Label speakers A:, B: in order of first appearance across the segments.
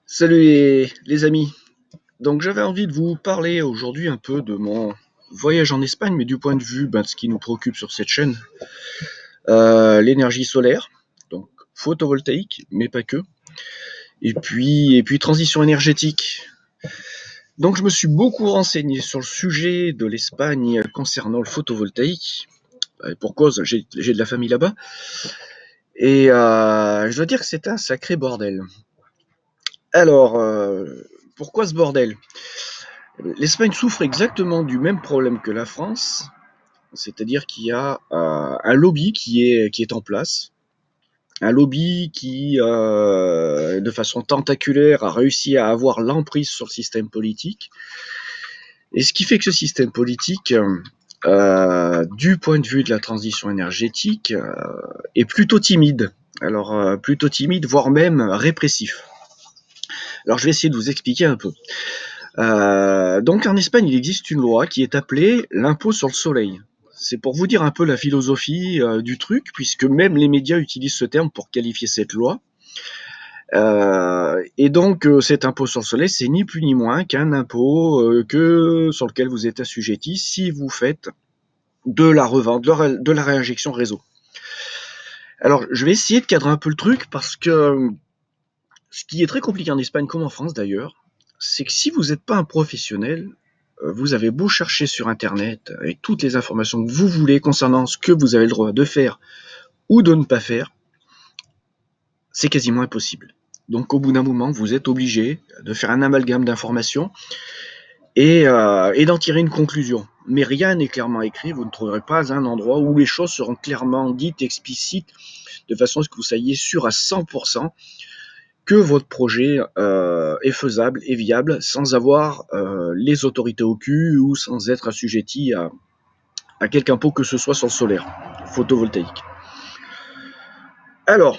A: Salut les amis. Donc j'avais envie de vous parler aujourd'hui un peu de mon voyage en Espagne, mais du point de vue de ce qui nous préoccupe sur cette chaîne, l'énergie solaire, donc photovoltaïque, mais pas que, et puis transition énergétique. Donc je me suis beaucoup renseigné sur le sujet de l'Espagne concernant le photovoltaïque. Pour cause, j'ai de la famille là-bas, et je dois dire que c'est un sacré bordel. Alors, pourquoi ce bordel? L'Espagne souffre exactement du même problème que la France, c'est-à-dire qu'il y a un lobby qui est en place, un lobby qui, de façon tentaculaire, a réussi à avoir l'emprise sur le système politique. Et ce qui fait que ce système politique, du point de vue de la transition énergétique, est plutôt timide. Alors, plutôt timide, voire même répressif. Alors, je vais essayer de vous expliquer un peu. Donc en Espagne, il existe une loi qui est appelée l'impôt sur le soleil. C'est pour vous dire un peu la philosophie du truc, puisque même les médias utilisent ce terme pour qualifier cette loi. Et donc cet impôt sur le soleil, c'est ni plus ni moins qu'un impôt sur lequel vous êtes assujetti si vous faites de la revente, de la réinjection réseau. Alors je vais essayer de cadrer un peu le truc, parce que ce qui est très compliqué en Espagne, comme en France d'ailleurs, c'est que si vous n'êtes pas un professionnel, vous avez beau chercher sur Internet avec toutes les informations que vous voulez concernant ce que vous avez le droit de faire ou de ne pas faire, c'est quasiment impossible. Donc au bout d'un moment, vous êtes obligé de faire un amalgame d'informations et d'en tirer une conclusion. Mais rien n'est clairement écrit, vous ne trouverez pas un endroit où les choses seront clairement dites, explicites, de façon à ce que vous soyez sûr à 100% que votre projet est faisable et viable sans avoir les autorités au cul ou sans être assujetti à quelque impôt que ce soit sur le solaire photovoltaïque. Alors,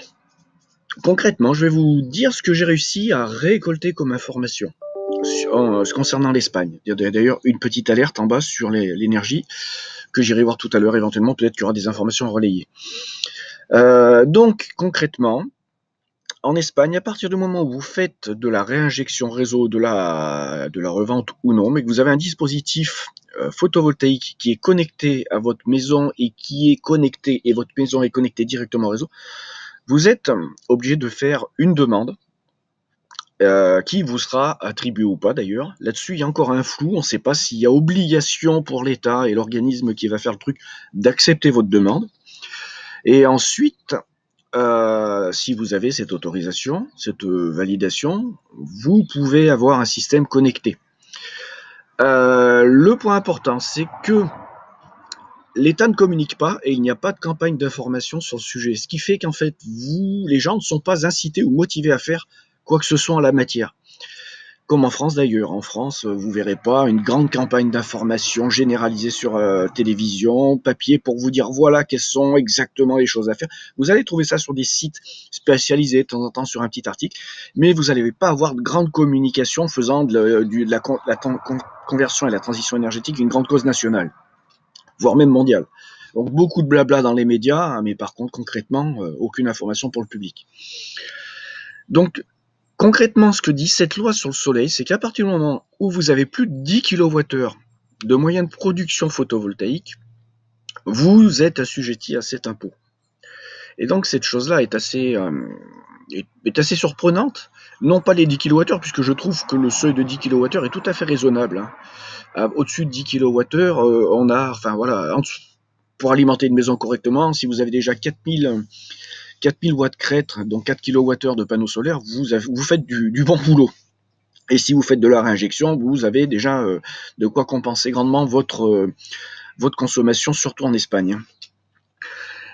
A: concrètement, je vais vous dire ce que j'ai réussi à récolter comme information concernant l'Espagne. Il y a d'ailleurs une petite alerte en bas sur l'énergie que j'irai voir tout à l'heure, éventuellement, peut-être qu'il y aura des informations à relayer. Donc, concrètement, en Espagne, à partir du moment où vous faites de la réinjection réseau, de la revente ou non, mais que vous avez un dispositif photovoltaïque qui est connecté à votre maison et votre maison est connectée directement au réseau, vous êtes obligé de faire une demande qui vous sera attribuée ou pas d'ailleurs. Là-dessus, il y a encore un flou, on ne sait pas s'il y a obligation pour l'État et l'organisme qui va faire le truc d'accepter votre demande. Et ensuite, si vous avez cette autorisation, cette validation, vous pouvez avoir un système connecté. Le point important, c'est que l'État ne communique pas et il n'y a pas de campagne d'information sur le sujet. Ce qui fait qu'en fait, les gens ne sont pas incités ou motivés à faire quoi que ce soit en la matière. Comme en France d'ailleurs. En France, vous ne verrez pas une grande campagne d'information généralisée sur télévision, papier, pour vous dire voilà quelles sont exactement les choses à faire. Vous allez trouver ça sur des sites spécialisés, de temps en temps sur un petit article, mais vous n'allez pas avoir de grande communication faisant de la conversion et la transition énergétique une grande cause nationale, voire même mondiale. Donc beaucoup de blabla dans les médias, mais par contre concrètement, aucune information pour le public. Donc concrètement, ce que dit cette loi sur le soleil, c'est qu'à partir du moment où vous avez plus de 10 kWh de moyenne de production photovoltaïque, vous êtes assujetti à cet impôt. Et donc cette chose-là est assez surprenante. Non pas les 10 kWh, puisque je trouve que le seuil de 10 kWh est tout à fait raisonnable. Au-dessus de 10 kWh, on a, enfin voilà, pour alimenter une maison correctement, si vous avez déjà 4000 watts crête, donc 4 kWh de panneaux solaires, vous faites du bon boulot. Et si vous faites de la réinjection, vous avez déjà de quoi compenser grandement votre consommation, surtout en Espagne.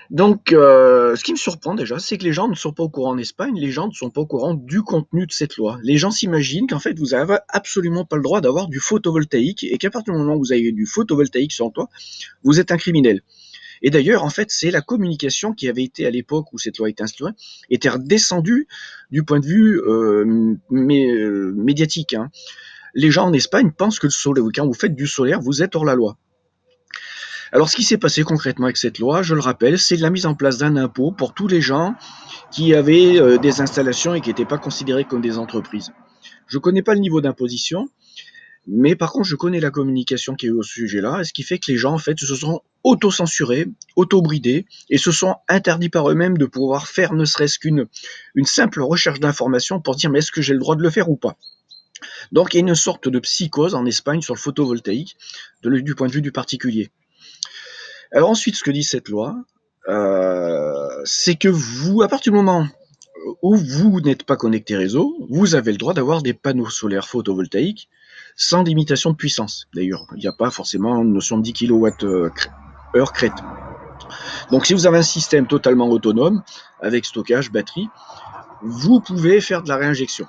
A: Donc, ce qui me surprend déjà, c'est que les gens ne sont pas au courant en Espagne, les gens ne sont pas au courant du contenu de cette loi. Les gens s'imaginent qu'en fait, vous n'avez absolument pas le droit d'avoir du photovoltaïque, et qu'à partir du moment où vous avez du photovoltaïque sur le toit, vous êtes un criminel. Et d'ailleurs, en fait, c'est la communication qui avait été, à l'époque où cette loi a été instaurée, était redescendue du point de vue médiatique. Les gens en Espagne pensent que quand vous faites du solaire, vous êtes hors la loi. Alors, ce qui s'est passé concrètement avec cette loi, je le rappelle, c'est la mise en place d'un impôt pour tous les gens qui avaient des installations et qui n'étaient pas considérés comme des entreprises. Je ne connais pas le niveau d'imposition, mais par contre, je connais la communication qui est au sujet-là, ce qui fait que les gens, en fait, se sont auto-censurés, auto-bridés, et se sont interdits par eux-mêmes de pouvoir faire ne serait-ce qu'une simple recherche d'informations pour dire mais est-ce que j'ai le droit de le faire ou pas. Donc il y a une sorte de psychose en Espagne sur le photovoltaïque du point de vue du particulier. Alors ensuite, ce que dit cette loi, c'est que vous, à partir du moment où vous n'êtes pas connecté réseau, vous avez le droit d'avoir des panneaux solaires photovoltaïques sans limitation de puissance. D'ailleurs, il n'y a pas forcément une notion de 10 kWh crête. Donc si vous avez un système totalement autonome, avec stockage, batterie, vous pouvez faire de la réinjection.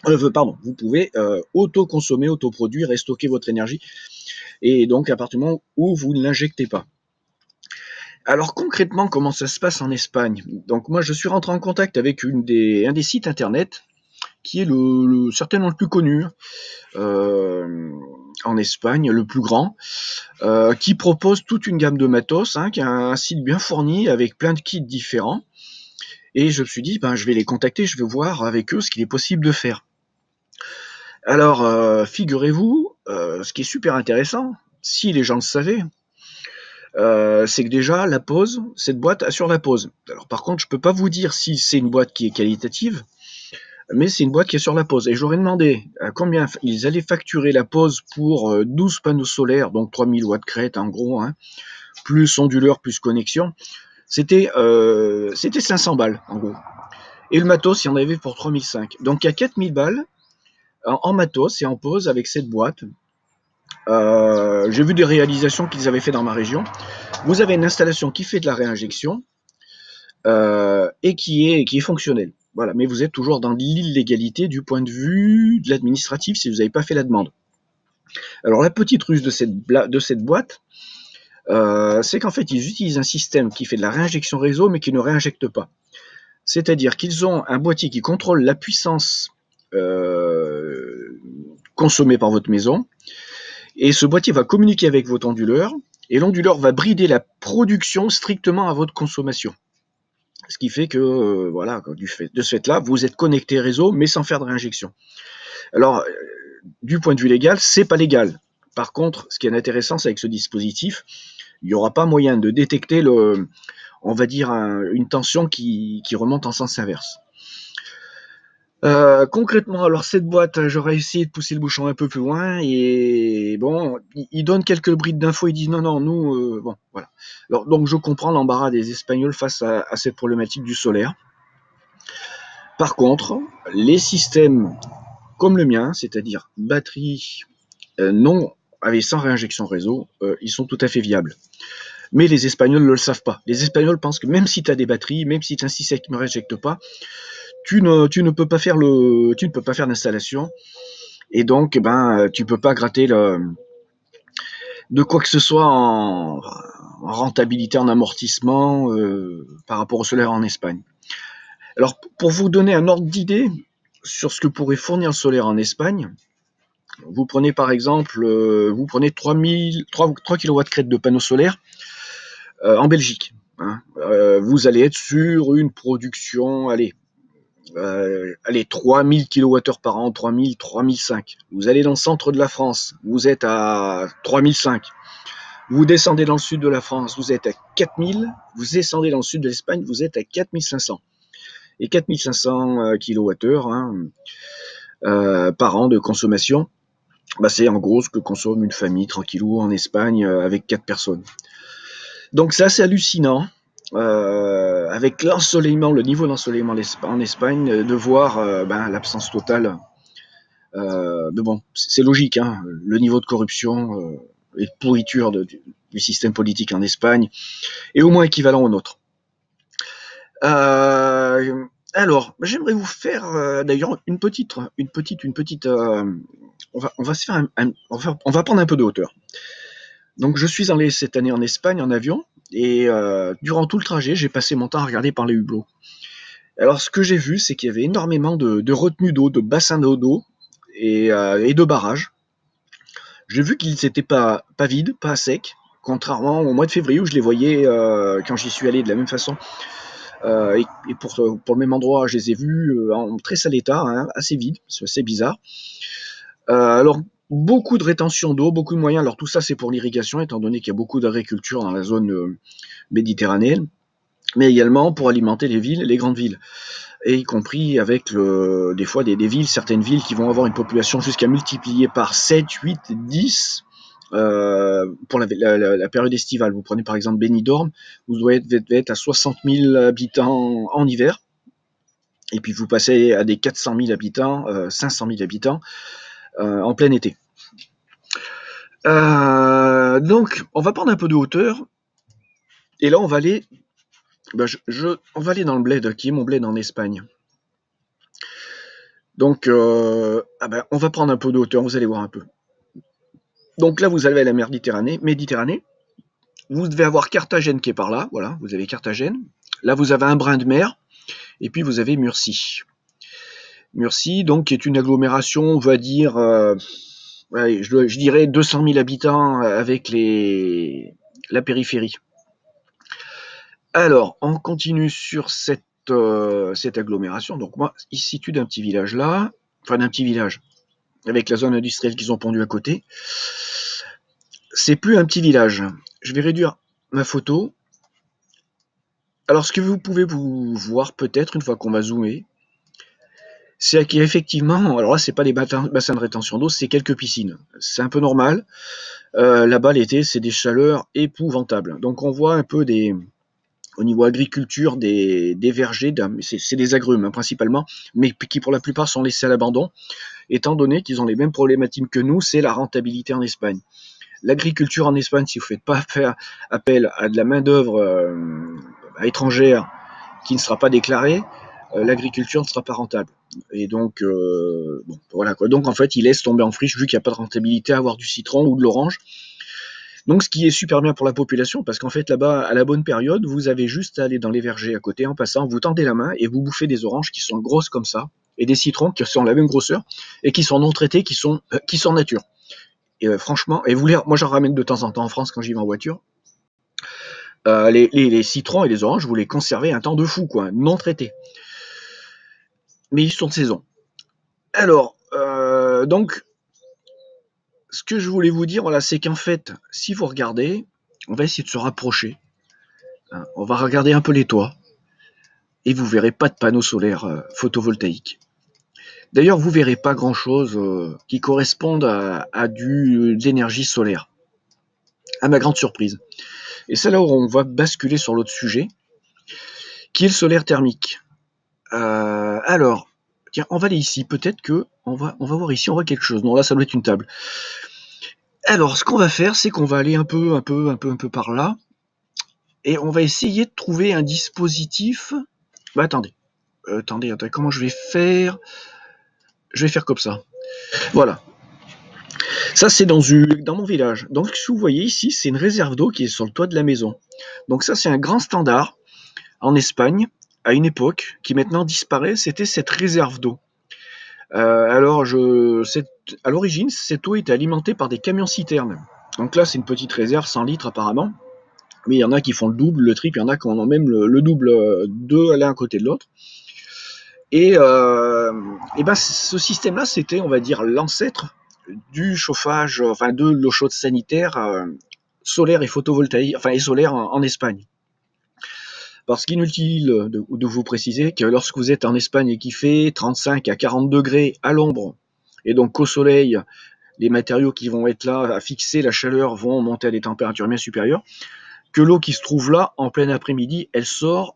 A: Vous pouvez auto-consommer, auto-produire et stocker votre énergie. Et donc à partir du moment où vous ne l'injectez pas. Alors concrètement, comment ça se passe en Espagne? Donc moi, je suis rentré en contact avec un des sites internet qui est certainement le plus connu en Espagne, le plus grand, qui propose toute une gamme de matos, qui a un site bien fourni avec plein de kits différents. Et je me suis dit, je vais les contacter, je vais voir avec eux ce qu'il est possible de faire. Alors, figurez-vous, ce qui est super intéressant, si les gens le savaient, c'est que déjà, la pause, cette boîte assure la pause. Alors par contre, je peux pas vous dire si c'est une boîte qui est qualitative, mais c'est une boîte qui est sur la pause. Et j'aurais demandé à combien ils allaient facturer la pause pour 12 panneaux solaires, donc 3000 watts crête en gros, plus onduleur, plus connexion. C'était 500 balles en gros. Et le matos, il y en avait pour 3005. Donc il y a 4000 balles en matos et en pause avec cette boîte. J'ai vu des réalisations qu'ils avaient fait dans ma région. Vous avez une installation qui fait de la réinjection et qui est fonctionnelle. Voilà, mais vous êtes toujours dans l'illégalité du point de vue de l'administratif si vous n'avez pas fait la demande. Alors la petite ruse de cette boîte, c'est qu'en fait ils utilisent un système qui fait de la réinjection réseau mais qui ne réinjecte pas. C'est-à-dire qu'ils ont un boîtier qui contrôle la puissance consommée par votre maison, et ce boîtier va communiquer avec votre onduleur, et l'onduleur va brider la production strictement à votre consommation. Ce qui fait que, de ce fait-là, vous êtes connecté réseau, mais sans faire de réinjection. Alors, du point de vue légal, c'est pas légal. Par contre, ce qui est intéressant, c'est avec ce dispositif, il n'y aura pas moyen de détecter une tension qui remonte en sens inverse. Concrètement, alors cette boîte, j'aurais essayé de pousser le bouchon un peu plus loin et bon, ils donnent quelques brides d'infos, ils disent non, nous, bon, voilà. Alors, donc je comprends l'embarras des Espagnols face à cette problématique du solaire. Par contre, les systèmes comme le mien, c'est-à-dire batterie sans réinjection réseau, ils sont tout à fait viables. Mais les Espagnols ne le savent pas. Les Espagnols pensent que même si tu as des batteries, même si tu as un système qui ne réinjecte pas, tu ne peux pas faire l'installation et donc tu peux pas gratter de quoi que ce soit en rentabilité, en amortissement par rapport au solaire en Espagne. Alors pour vous donner un ordre d'idée sur ce que pourrait fournir le solaire en Espagne, vous prenez par exemple 3 kW crête de panneaux solaires en Belgique. Vous allez être sur une production, 3000 kWh par an, 3000, 3005. Vous allez dans le centre de la France, vous êtes à 3005. Vous descendez dans le sud de la France, vous êtes à 4000. Vous descendez dans le sud de l'Espagne, vous êtes à 4500. Et 4500 kWh par an de consommation, c'est en gros ce que consomme une famille tranquillou en Espagne avec 4 personnes. Donc c'est assez hallucinant. Avec l'ensoleillement, le niveau d'ensoleillement en Espagne, de voir l'absence totale. Mais bon, c'est logique, le niveau de corruption et de pourriture du système politique en Espagne est au moins équivalent au nôtre. Alors, j'aimerais vous faire d'ailleurs une petite. On va prendre un peu de hauteur. Donc, je suis allé cette année en Espagne en avion. Et durant tout le trajet, j'ai passé mon temps à regarder par les hublots. Alors, ce que j'ai vu, c'est qu'il y avait énormément de retenues d'eau, de bassins d'eau et de barrages. J'ai vu qu'ils n'étaient pas vides, pas secs, contrairement au mois de février où je les voyais quand j'y suis allé de la même façon. Et pour le même endroit, je les ai vus en très sale état, hein, assez vide, c'est bizarre. Alors, beaucoup de rétention d'eau, beaucoup de moyens. Alors tout ça, c'est pour l'irrigation, étant donné qu'il y a beaucoup d'agriculture dans la zone méditerranéenne, mais également pour alimenter les villes, les grandes villes, et y compris avec des fois des villes, certaines villes qui vont avoir une population jusqu'à multiplier par 7, 8, 10 pour la période estivale. Vous prenez par exemple Benidorm, vous devez être à 60 000 habitants en hiver, et puis vous passez à des 400 000 habitants, 500 000 habitants en plein été. Donc, on va prendre un peu de hauteur, et là on va aller, on va aller dans le bled, qui est mon bled en Espagne. Donc, on va prendre un peu de hauteur, vous allez voir un peu. Donc là, vous avez la mer Méditerranée. Vous devez avoir Carthagène qui est par là, voilà, vous avez Carthagène. Là, vous avez un brin de mer, et puis vous avez Murcie. Murcie, donc, qui est une agglomération, on va dire, je dirais 200 000 habitants avec la périphérie. Alors, on continue sur cette agglomération. Donc moi, il se situe d'un petit village là, enfin d'un petit village, avec la zone industrielle qu'ils ont pondue à côté. C'est plus un petit village. Je vais réduire ma photo. Alors, ce que vous pouvez vous voir peut-être une fois qu'on va zoomer, c'est qu'il y a effectivement, alors là, c'est pas les bassins de rétention d'eau, c'est quelques piscines. C'est un peu normal. Là-bas, l'été, c'est des chaleurs épouvantables. Donc, on voit un peu au niveau agriculture, des vergers, c'est des agrumes hein, principalement, mais qui pour la plupart sont laissés à l'abandon, étant donné qu'ils ont les mêmes problématiques que nous, c'est la rentabilité en Espagne. L'agriculture en Espagne, si vous ne faites pas faire appel à de la main-d'œuvre étrangère qui ne sera pas déclarée, l'agriculture ne sera pas rentable. Et donc, voilà quoi. Donc en fait, ils laissent tomber en friche vu qu'il n'y a pas de rentabilité à avoir du citron ou de l'orange. Donc ce qui est super bien pour la population, parce qu'en fait là-bas, à la bonne période, vous avez juste à aller dans les vergers à côté en passant, vous tendez la main et vous bouffez des oranges qui sont grosses comme ça, et des citrons qui sont de la même grosseur, et qui sont non traités, qui sont nature. Et franchement, moi j'en ramène de temps en temps en France quand j'y vais en voiture, les citrons et les oranges, vous les conservez un temps de fou, quoi, non traités. Mais ils sont de saison. Alors, donc, ce que je voulais vous dire, voilà, c'est qu'en fait, si vous regardez, on va essayer de se rapprocher. Hein, on va regarder un peu les toits. Et vous verrez pas de panneaux solaires photovoltaïques. D'ailleurs, vous verrez pas grand-chose qui corresponde à de l'énergie solaire. À ma grande surprise. Et c'est là où on va basculer sur l'autre sujet, qui est le solaire thermique. Alors, tiens, on va aller ici. Peut-être que on va voir ici, on voit quelque chose. Non, là, ça doit être une table. Alors, ce qu'on va faire, c'est qu'on va aller un peu par là, et on va essayer de trouver un dispositif. Attendez, comment je vais faire? Je vais faire comme ça. Voilà. Ça, c'est dans mon village. Donc, ce que vous voyez ici, c'est une réserve d'eau qui est sur le toit de la maison. Donc ça, c'est un grand standard en Espagne, à une époque, qui maintenant disparaît, c'était cette réserve d'eau. Alors, à l'origine, cette eau était alimentée par des camions-citernes. Donc là, c'est une petite réserve, 100 litres apparemment. Mais il y en a qui font le double, le triple, il y en a qui en ont même le double, deux à l'un côté de l'autre. Et ce système-là, c'était, on va dire, l'ancêtre du chauffage, enfin de l'eau chaude sanitaire solaire et photovoltaïque, enfin et solaire en Espagne. Parce qu'inutile de vous préciser que lorsque vous êtes en Espagne et qu'il fait 35 à 40 degrés à l'ombre, et donc qu'au soleil, les matériaux qui vont être là à fixer la chaleur vont monter à des températures bien supérieures, que l'eau qui se trouve là en plein après-midi, elle sort,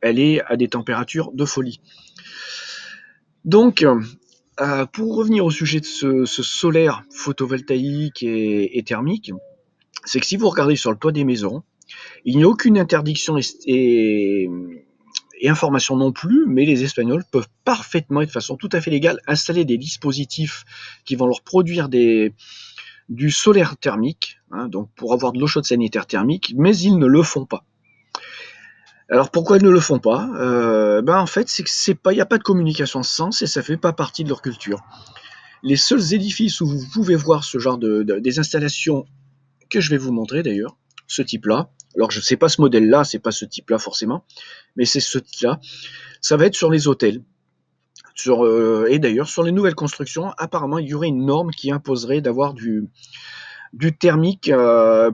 A: elle est à des températures de folie. Donc, pour revenir au sujet de ce solaire photovoltaïque et thermique, c'est que si vous regardez sur le toit des maisons, il n'y a aucune interdiction et information non plus, mais les Espagnols peuvent parfaitement et de façon tout à fait légale installer des dispositifs qui vont leur produire du solaire thermique, hein, donc pour avoir de l'eau chaude sanitaire thermique, mais ils ne le font pas. Alors pourquoi ils ne le font pas? En fait, c'est que il n'y a pas de communication en ce sens et ça fait pas partie de leur culture. Les seuls édifices où vous pouvez voir ce genre des installations que je vais vous montrer d'ailleurs, ce type-là. Alors je sais pas ce modèle-là, c'est pas ce type-là forcément, mais c'est ce type-là. Ça va être sur les hôtels. Et d'ailleurs, sur les nouvelles constructions, apparemment, il y aurait une norme qui imposerait d'avoir du thermique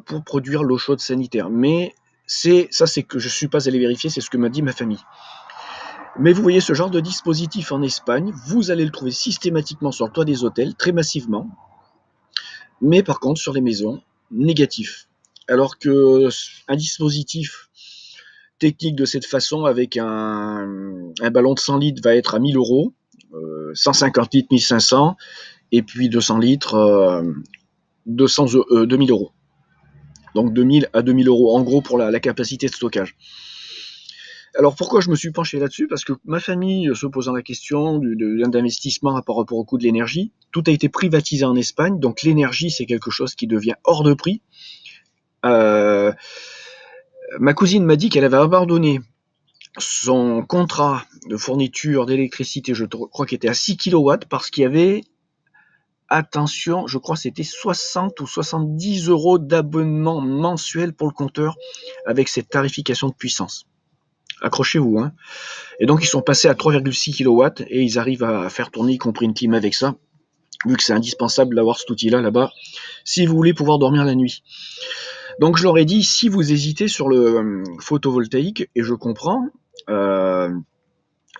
A: pour produire l'eau chaude sanitaire. Mais c'est que je suis pas allé vérifier, c'est ce que m'a dit ma famille. Mais vous voyez ce genre de dispositif en Espagne, vous allez le trouver systématiquement sur le toit des hôtels, très massivement, mais par contre sur les maisons, négatif. Alors que un dispositif technique de cette façon avec un ballon de 100 litres va être à 1000 euros, 150 litres 1500, et puis 200 litres 2000 euros. Donc 2000 à 2000 euros en gros pour la capacité de stockage. Alors pourquoi je me suis penché là-dessus? Parce que ma famille se posant la question d'investissement par rapport au coût de l'énergie, tout a été privatisé en Espagne, donc l'énergie c'est quelque chose qui devient hors de prix. Ma cousine m'a dit qu'elle avait abandonné son contrat de fourniture d'électricité, je crois qu'il était à 6 kW, parce qu'il y avait, attention, je crois que c'était 60 ou 70 euros d'abonnement mensuel pour le compteur avec cette tarification de puissance. Accrochez-vous, hein. Et donc ils sont passés à 3,6 kW et ils arrivent à faire tourner y compris une clim avec ça, vu que c'est indispensable d'avoir cet outil-là là-bas, si vous voulez pouvoir dormir la nuit. Donc je leur ai dit, si vous hésitez sur le photovoltaïque, et je comprends,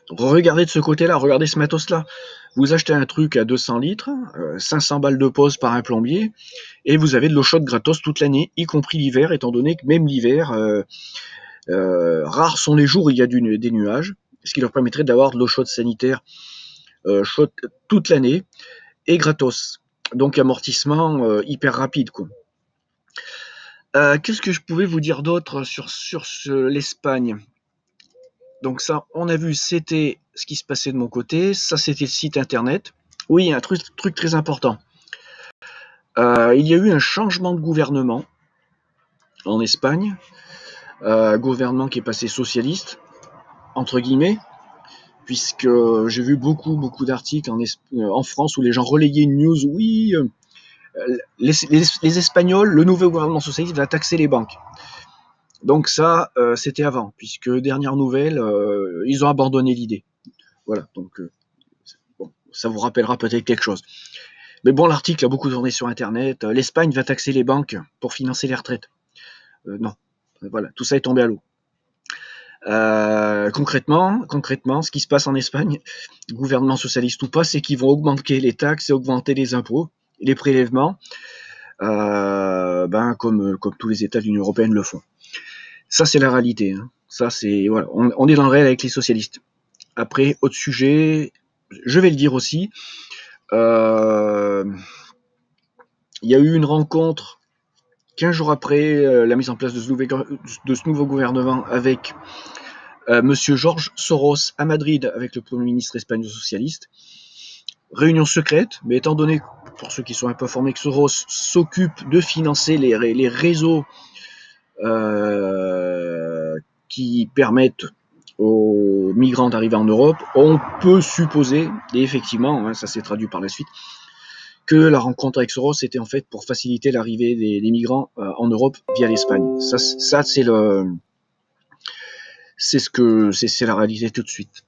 A: regardez de ce côté-là, regardez ce matos-là. Vous achetez un truc à 200 litres, 500 balles de pause par un plombier, et vous avez de l'eau chaude gratos toute l'année, y compris l'hiver, étant donné que même l'hiver, rares sont les jours où il y a des nuages, ce qui leur permettrait d'avoir de l'eau chaude sanitaire chaude toute l'année, et gratos. Donc amortissement hyper rapide, quoi. Qu'est-ce que je pouvais vous dire d'autre sur l'Espagne? Donc ça, on a vu, c'était ce qui se passait de mon côté. Ça, c'était le site internet. Oui, un truc très important. Il y a eu un changement de gouvernement en Espagne. Gouvernement qui est passé socialiste, entre guillemets, puisque j'ai vu beaucoup d'articles en France où les gens relayaient une news. Oui, les Espagnols, le nouveau gouvernement socialiste va taxer les banques. Donc ça, c'était avant, puisque dernière nouvelle, ils ont abandonné l'idée. Voilà, donc bon, ça vous rappellera peut-être quelque chose. Mais bon, l'article a beaucoup tourné sur Internet. L'Espagne va taxer les banques pour financer les retraites. Non, voilà, tout ça est tombé à l'eau. Concrètement, ce qui se passe en Espagne, gouvernement socialiste ou pas, c'est qu'ils vont augmenter les taxes et augmenter les impôts, les prélèvements, comme tous les États de l'Union européenne le font. Ça, c'est la réalité. Hein. Ça, c'est voilà, on est dans le réel avec les socialistes. Après, autre sujet, je vais le dire aussi. Il y a eu une rencontre 15 jours après la mise en place de ce nouveau gouvernement avec Monsieur George Soros à Madrid avec le Premier ministre espagnol socialiste. Réunion secrète, mais étant donné, pour ceux qui sont un peu informés, que Soros s'occupe de financer les réseaux qui permettent aux migrants d'arriver en Europe, on peut supposer, et effectivement, hein, ça s'est traduit par la suite, que la rencontre avec Soros était en fait pour faciliter l'arrivée des migrants en Europe via l'Espagne. Ça c'est la réalité tout de suite.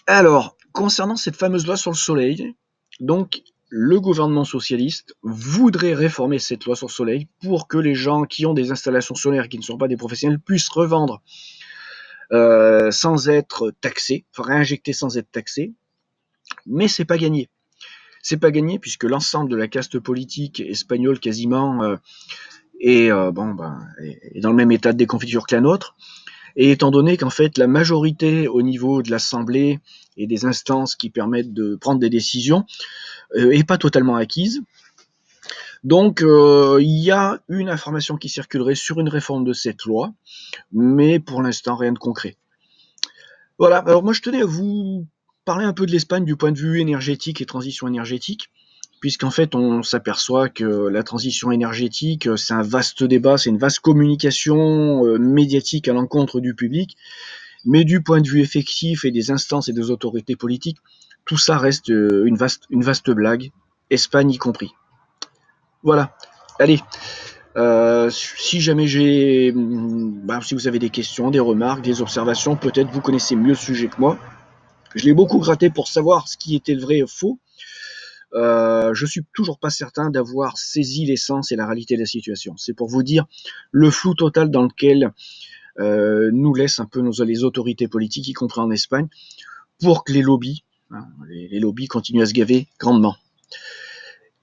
A: Alors, concernant cette fameuse loi sur le soleil, donc le gouvernement socialiste voudrait réformer cette loi sur le soleil pour que les gens qui ont des installations solaires qui ne sont pas des professionnels puissent revendre sans être taxés, enfin réinjecter sans être taxés, mais c'est pas gagné. C'est pas gagné puisque l'ensemble de la caste politique espagnole quasiment est dans le même état de déconfiture que la nôtre. Et étant donné qu'en fait la majorité au niveau de l'Assemblée et des instances qui permettent de prendre des décisions est pas totalement acquise. Donc il y a une information qui circulerait sur une réforme de cette loi, mais pour l'instant rien de concret. Voilà, alors moi je tenais à vous parler un peu de l'Espagne du point de vue énergétique et transition énergétique, puisqu'en fait on s'aperçoit que la transition énergétique c'est un vaste débat, c'est une vaste communication médiatique à l'encontre du public, mais du point de vue effectif et des instances et des autorités politiques, tout ça reste une vaste blague, Espagne y compris. Voilà, allez, Si jamais si vous avez des questions, des remarques, des observations, peut-être vous connaissez mieux le sujet que moi. Je l'ai beaucoup gratté pour savoir ce qui était le vrai et faux. Je suis toujours pas certain d'avoir saisi l'essence et la réalité de la situation. C'est pour vous dire le flou total dans lequel nous laissent un peu les autorités politiques, y compris en Espagne, pour que les lobbies continuent à se gaver grandement.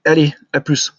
A: Allez, à plus.